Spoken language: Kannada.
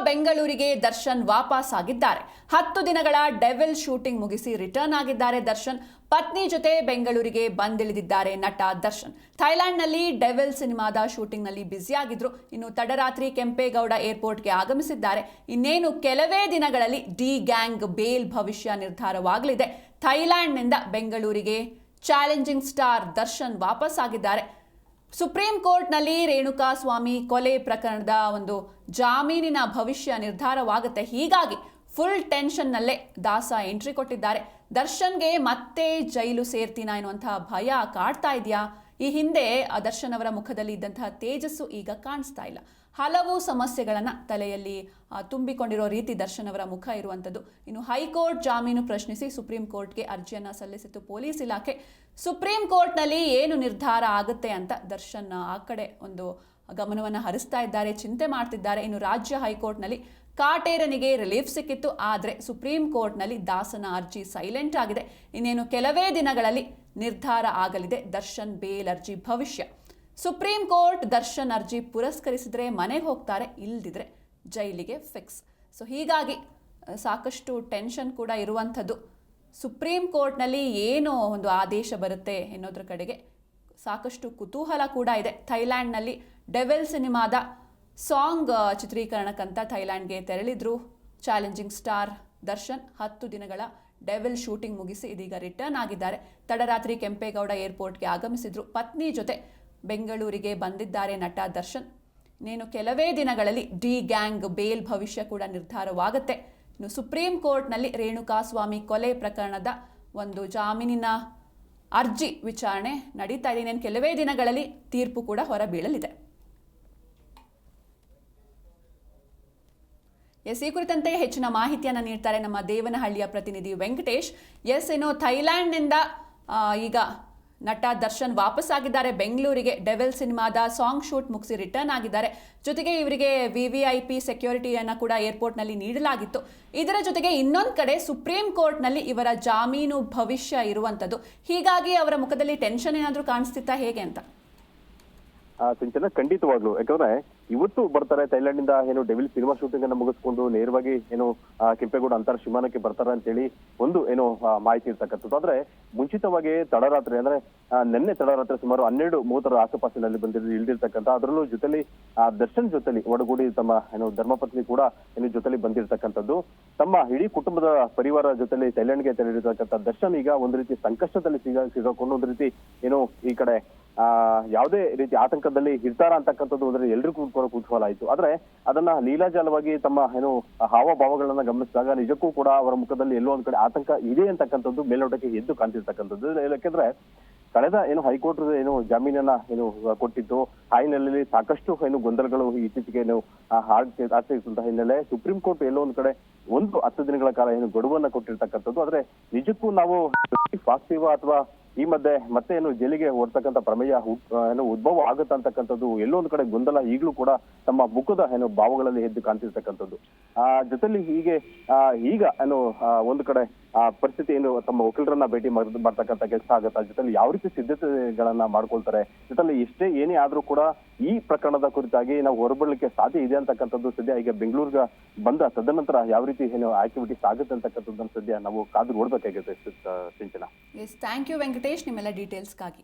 ಬೆಂಗಳೂರಿಗೆ ದರ್ಶನ್ ವಾಪಸ್ ಆಗಿದ್ದಾರೆ. 10 ದಿನಗಳ ಡೆವಿಲ್ ಶೂಟಿಂಗ್ ಮುಗಿಸಿ ರಿಟರ್ನ್ ಆಗಿದ್ದಾರೆ ದರ್ಶನ್. ಪತ್ನಿ ಜೊತೆ ಬೆಂಗಳೂರಿಗೆ ಬಂದಿಳಿದಿದ್ದಾರೆ ನಟ ದರ್ಶನ್. ಥೈಲ್ಯಾಂಡ್ನಲ್ಲಿ ಡೆವಿಲ್ ಸಿನಿಮಾದ ಶೂಟಿಂಗ್ನಲ್ಲಿ ಬ್ಯುಸಿಯಾಗಿದ್ರು. ಇನ್ನು ತಡರಾತ್ರಿ ಕೆಂಪೇಗೌಡ ಏರ್ಪೋರ್ಟ್ಗೆ ಆಗಮಿಸಿದ್ದಾರೆ. ಇನ್ನೇನು ಕೆಲವೇ ದಿನಗಳಲ್ಲಿ ಡಿ ಗ್ಯಾಂಗ್ ಬೇಲ್ ಭವಿಷ್ಯ ನಿರ್ಧಾರವಾಗಲಿದೆ. ಥೈಲ್ಯಾಂಡ್ನಿಂದ ಬೆಂಗಳೂರಿಗೆ ಚಾಲೆಂಜಿಂಗ್ ಸ್ಟಾರ್ ದರ್ಶನ್ ವಾಪಸ್ ಆಗಿದ್ದಾರೆ. ಸುಪ್ರೀಂ ಕೋರ್ಟ್ನಲ್ಲಿ ರೇಣುಕಾಸ್ವಾಮಿ ಕೊಲೆ ಪ್ರಕರಣದ ಒಂದು ಜಾಮೀನಿನ ಭವಿಷ್ಯ ನಿರ್ಧಾರವಾಗುತ್ತೆ. ಹೀಗಾಗಿ ಫುಲ್ ಟೆನ್ಷನ್ನಲ್ಲೇ ದಾಸ ಎಂಟ್ರಿ ಕೊಟ್ಟಿದ್ದಾರೆ. ದರ್ಶನ್ಗೆ ಮತ್ತೆ ಜೈಲು ಸೇರ್ತೀನಾ ಎನ್ನುವಂತಹ ಭಯ ಕಾಡ್ತಾ ಇದೆಯಾ? ಈ ಹಿಂದೆ ದರ್ಶನ್ ಅವರ ಮುಖದಲ್ಲಿ ಇದ್ದಂತಹ ತೇಜಸ್ಸು ಈಗ ಕಾಣಿಸ್ತಾ ಇಲ್ಲ. ಹಲವು ಸಮಸ್ಯೆಗಳನ್ನು ತಲೆಯಲ್ಲಿ ತುಂಬಿಕೊಂಡಿರೋ ರೀತಿ ದರ್ಶನ್ ಅವರ ಮುಖ ಇರುವಂಥದ್ದು. ಇನ್ನು ಹೈಕೋರ್ಟ್ ಜಾಮೀನು ಪ್ರಶ್ನಿಸಿ ಸುಪ್ರೀಂ ಕೋರ್ಟ್ಗೆ ಅರ್ಜಿಯನ್ನು ಸಲ್ಲಿಸಿತ್ತು ಪೊಲೀಸ್ ಇಲಾಖೆ. ಸುಪ್ರೀಂ ಕೋರ್ಟ್ನಲ್ಲಿ ಏನು ನಿರ್ಧಾರ ಆಗುತ್ತೆ ಅಂತ ದರ್ಶನ್ ಆ ಕಡೆ ಒಂದು ಗಮನವನ್ನು ಹರಿಸ್ತಾ ಇದ್ದಾರೆ, ಚಿಂತೆ ಮಾಡ್ತಿದ್ದಾರೆ. ಇನ್ನು ರಾಜ್ಯ ಹೈಕೋರ್ಟ್ನಲ್ಲಿ ಕಾಟೇರನಿಗೆ ರಿಲೀಫ್ ಸಿಕ್ಕಿತ್ತು. ಆದರೆ ಸುಪ್ರೀಂ ಕೋರ್ಟ್ನಲ್ಲಿ ದಾಸನ ಅರ್ಜಿ ಸೈಲೆಂಟ್ ಆಗಿದೆ. ಇನ್ನೇನು ಕೆಲವೇ ದಿನಗಳಲ್ಲಿ ನಿರ್ಧಾರ ಆಗಲಿದೆ ದರ್ಶನ್ ಬೇಲ್ ಅರ್ಜಿ ಭವಿಷ್ಯ. ಸುಪ್ರೀಂ ಕೋರ್ಟ್ ದರ್ಶನ್ ಅರ್ಜಿ ಪುರಸ್ಕರಿಸಿದ್ರೆ ಮನೆಗೆ ಹೋಗ್ತಾರೆ, ಇಲ್ದಿದ್ರೆ ಜೈಲಿಗೆ ಫಿಕ್ಸ್. ಸೊ ಹೀಗಾಗಿ ಸಾಕಷ್ಟು ಟೆನ್ಷನ್ ಕೂಡ ಇರುವಂಥದ್ದು. ಸುಪ್ರೀಂ ಕೋರ್ಟ್ನಲ್ಲಿ ಏನು ಒಂದು ಆದೇಶ ಬರುತ್ತೆ ಎನ್ನೋದ್ರ ಕಡೆಗೆ ಸಾಕಷ್ಟು ಕುತೂಹಲ ಕೂಡ ಇದೆ. ಥೈಲ್ಯಾಂಡ್ನಲ್ಲಿ ಡೆವಿಲ್ ಸಿನಿಮಾದ ಸಾಂಗ್ ಚಿತ್ರೀಕರಣಕ್ಕಂತ ಥೈಲ್ಯಾಂಡ್ಗೆ ತೆರಳಿದ್ರು ಚಾಲೆಂಜಿಂಗ್ ಸ್ಟಾರ್ ದರ್ಶನ್. 10 ದಿನಗಳ ಡೆವಿಲ್ ಶೂಟಿಂಗ್ ಮುಗಿಸಿ ಇದೀಗ ರಿಟರ್ನ್ ಆಗಿದ್ದಾರೆ. ತಡರಾತ್ರಿ ಕೆಂಪೇಗೌಡ ಏರ್ಪೋರ್ಟ್ಗೆ ಆಗಮಿಸಿದ್ರು. ಪತ್ನಿ ಜೊತೆ ಬೆಂಗಳೂರಿಗೆ ಬಂದಿದ್ದಾರೆ ನಟ ದರ್ಶನ್. ಇನ್ನೇನು ಕೆಲವೇ ದಿನಗಳಲ್ಲಿ ಡಿ ಗ್ಯಾಂಗ್ ಬೇಲ್ ಭವಿಷ್ಯ ಕೂಡ ನಿರ್ಧಾರವಾಗುತ್ತೆ. ಇನ್ನು ಸುಪ್ರೀಂ ಕೋರ್ಟ್ನಲ್ಲಿ ರೇಣುಕಾಸ್ವಾಮಿ ಕೊಲೆ ಪ್ರಕರಣದ ಒಂದು ಜಾಮೀನಿನ ಅರ್ಜಿ ವಿಚಾರಣೆ ನಡೀತಾ ಇದೆ. ಇನ್ನೇನು ಕೆಲವೇ ದಿನಗಳಲ್ಲಿ ತೀರ್ಪು ಕೂಡ ಹೊರಬೀಳಲಿದೆ. ಈ ಕುರಿತಂತೆ ಹೆಚ್ಚಿನ ಮಾಹಿತಿಯನ್ನು ನೀಡ್ತಾರೆ ನಮ್ಮ ದೇವನಹಳ್ಳಿಯ ಪ್ರತಿನಿಧಿ ವೆಂಕಟೇಶ್. ಏನು ಥೈಲ್ಯಾಂಡ್ನಿಂದ ಈಗ ನಟ ದರ್ಶನ್ ವಾಪಸ್ ಆಗಿದ್ದಾರೆ ಬೆಂಗಳೂರಿಗೆ. ಡೆವಿಲ್ ಸಿನಿಮಾದ ಸಾಂಗ್ ಶೂಟ್ ಮುಗಿಸಿ ರಿಟರ್ನ್ ಆಗಿದ್ದಾರೆ. ಜೊತೆಗೆ ಇವರಿಗೆ VVIP ಸೆಕ್ಯೂರಿಟಿಯನ್ನು ಕೂಡ ಏರ್ಪೋರ್ಟ್ನಲ್ಲಿ ನೀಡಲಾಗಿತ್ತು. ಇದರ ಜೊತೆಗೆ ಇನ್ನೊಂದು ಕಡೆ ಸುಪ್ರೀಂ ಕೋರ್ಟ್ನಲ್ಲಿ ಇವರ ಜಾಮೀನು ಭವಿಷ್ಯ ಇರುವಂಥದ್ದು. ಹೀಗಾಗಿ ಅವರ ಮುಖದಲ್ಲಿ ಟೆನ್ಷನ್ ಏನಾದರೂ ಕಾಣಿಸ್ತಿತ್ತಾ ಹೇಗೆ ಅಂತ? ಸಿಂಚನ, ಖಂಡಿತವಾಗ್ಲು. ಯಾಕಂದ್ರೆ ಇವತ್ತು ಬರ್ತಾರೆ ಥೈಲ್ಯಾಂಡ್ ಏನು ಡೆವಿಲ್ ಸಿನಿಮಾ ಶೂಟಿಂಗ್ ಅನ್ನು ಮುಗಿಸ್ಕೊಂಡು ನೇರವಾಗಿ ಏನು ಕೆಂಪೇಗೌಡ ಅಂತಾರಾಷ್ಟ್ರೀಯ ವಿಮಾನಕ್ಕೆ ಬರ್ತಾರೆ ಅಂತ ಹೇಳಿ ಒಂದು ಏನು ಮಾಹಿತಿ ಇರ್ತಕ್ಕಂಥದ್ದು. ಆದ್ರೆ ಮುಂಚಿತವಾಗಿ ತಡರಾತ್ರಿ ಅಂದ್ರೆ ನಿನ್ನೆ ತಡರಾತ್ರಿ ಸುಮಾರು 12:30 ಆಸುಪಾಸಿನಲ್ಲಿ ಇಳಿದಿರ್ತಕ್ಕಂಥ, ಅದರಲ್ಲೂ ಜೊತೆಲಿ ದರ್ಶನ್ ಜೊತೆಲಿ ಒಡಗೂಡಿ ತಮ್ಮ ಏನು ಧರ್ಮಪತ್ನಿ ಕೂಡ ಏನು ಜೊತೆಲಿ ಬಂದಿರ್ತಕ್ಕಂಥದ್ದು. ತಮ್ಮ ಇಡೀ ಕುಟುಂಬದ ಪರಿವಾರ ಜೊತೆಲಿ ಥೈಲ್ಯಾಂಡ್ಗೆ ತೆರಳಿರ್ತಕ್ಕಂಥ ದರ್ಶನ್ ಈಗ ಒಂದು ರೀತಿ ಸಂಕಷ್ಟದಲ್ಲಿ ಸಿಗಾಕೊಂಡು ಒಂದು ರೀತಿ ಏನು ಈ ಕಡೆ ಯಾವುದೇ ರೀತಿ ಆತಂಕದಲ್ಲಿ ಇರ್ತಾರ ಅಂತಕ್ಕಂಥದ್ದು ಅಂದ್ರೆ ಎಲ್ರಿಗೂ ಕುತೂಹಲ ಆಯ್ತು. ಆದ್ರೆ ಅದನ್ನ ಲೀಲಾಜಾಲವಾಗಿ ತಮ್ಮ ಏನು ಹಾವಭಾವಗಳನ್ನ ಗಮನಿಸಿದಾಗ ನಿಜಕ್ಕೂ ಕೂಡ ಅವರ ಮುಖದಲ್ಲಿ ಎಲ್ಲೋ ಒಂದ್ ಕಡೆ ಆತಂಕ ಇದೆ ಅಂತಕ್ಕಂಥದ್ದು ಮೇಲ್ನೋಟಕ್ಕೆ ಎದ್ದು ಕಾಣ್ತಿರ್ತಕ್ಕಂಥದ್ದು. ಯಾಕೆಂದ್ರೆ ಕಳೆದ ಏನು ಹೈಕೋರ್ಟ್ ಏನು ಜಾಮೀನನ್ನ ಏನು ಕೊಟ್ಟಿದ್ದು, ಆ ಹಿನ್ನೆಲೆಯಲ್ಲಿ ಸಾಕಷ್ಟು ಏನು ಗೊಂದಲಗಳು ಇತ್ತೀಚೆಗೆ ಏನು ಆಗ್ತಿರ್ತಂತಹ ಹಿನ್ನೆಲೆ ಸುಪ್ರೀಂ ಕೋರ್ಟ್ ಎಲ್ಲೋ ಒಂದ್ ಕಡೆ 10 ದಿನಗಳ ಕಾಲ ಏನು ಗಡುವನ್ನ ಕೊಟ್ಟಿರ್ತಕ್ಕಂಥದ್ದು. ಆದ್ರೆ ನಿಜಕ್ಕೂ ನಾವು ಫಾಸ್ಟಿವ್ ಅಥವಾ ಈ ಮಧ್ಯೆ ಮತ್ತೆ ಏನು ಜೈಲಿಗೆ ಹೊರತಕ್ಕಂಥ ಪ್ರಮೇಯ ಏನು ಉದ್ಭವ ಆಗುತ್ತೆ ಅಂತಕ್ಕಂಥದ್ದು ಎಲ್ಲೊಂದು ಕಡೆ ಗೊಂದಲ ಈಗಲೂ ಕೂಡ ತಮ್ಮ ಮುಖದ ಏನು ಭಾವಗಳಲ್ಲಿ ಎದ್ದು ಕಾಣ್ತಿರ್ತಕ್ಕಂಥದ್ದು. ಜೊತೆಲಿ ಹೀಗೆ ಈಗ ಏನು ಒಂದು ಕಡೆ ಪರಿಸ್ಥಿತಿ ಏನು ತಮ್ಮ ವಕೀಲರನ್ನ ಭೇಟಿ ಮಾಡ್ತಕ್ಕಂಥ ಕೆಲಸ ಆಗುತ್ತೆ. ಜೊತೆಲಿ ಯಾವ ರೀತಿ ಸಿದ್ಧತೆಗಳನ್ನ ಮಾಡ್ಕೊಳ್ತಾರೆ, ಜೊತೆಲಿ ಎಷ್ಟೇ ಏನೇ ಆದ್ರೂ ಕೂಡ ಈ ಪ್ರಕರಣದ ಕುರಿತಾಗಿ ನಾವು ಹೊರಬರ್ಲಿಕ್ಕೆ ಸಾಧ್ಯ ಇದೆ ಅಂತಕ್ಕಂಥದ್ದು ಸದ್ಯ ಈಗ ಬೆಂಗಳೂರಿಗೆ ಬಂದ ತದನಂತರ ಯಾವ ರೀತಿ ಏನು ಆಕ್ಟಿವಿಟೀಸ್ ಆಗುತ್ತೆ ಅಂತಕ್ಕಂಥದ್ದನ್ನು ಸದ್ಯ ನಾವು ಕಾದು ನೋಡ್ಬೇಕಾಗುತ್ತೆ ಸಿಂಚನ. ಥ್ಯಾಂಕ್ ಯು ವೆಂಕಟೇಶ್ ನಿಮ್ಮೆಲ್ಲ ಡೀಟೇಲ್ಸ್ಗಾಗಿ.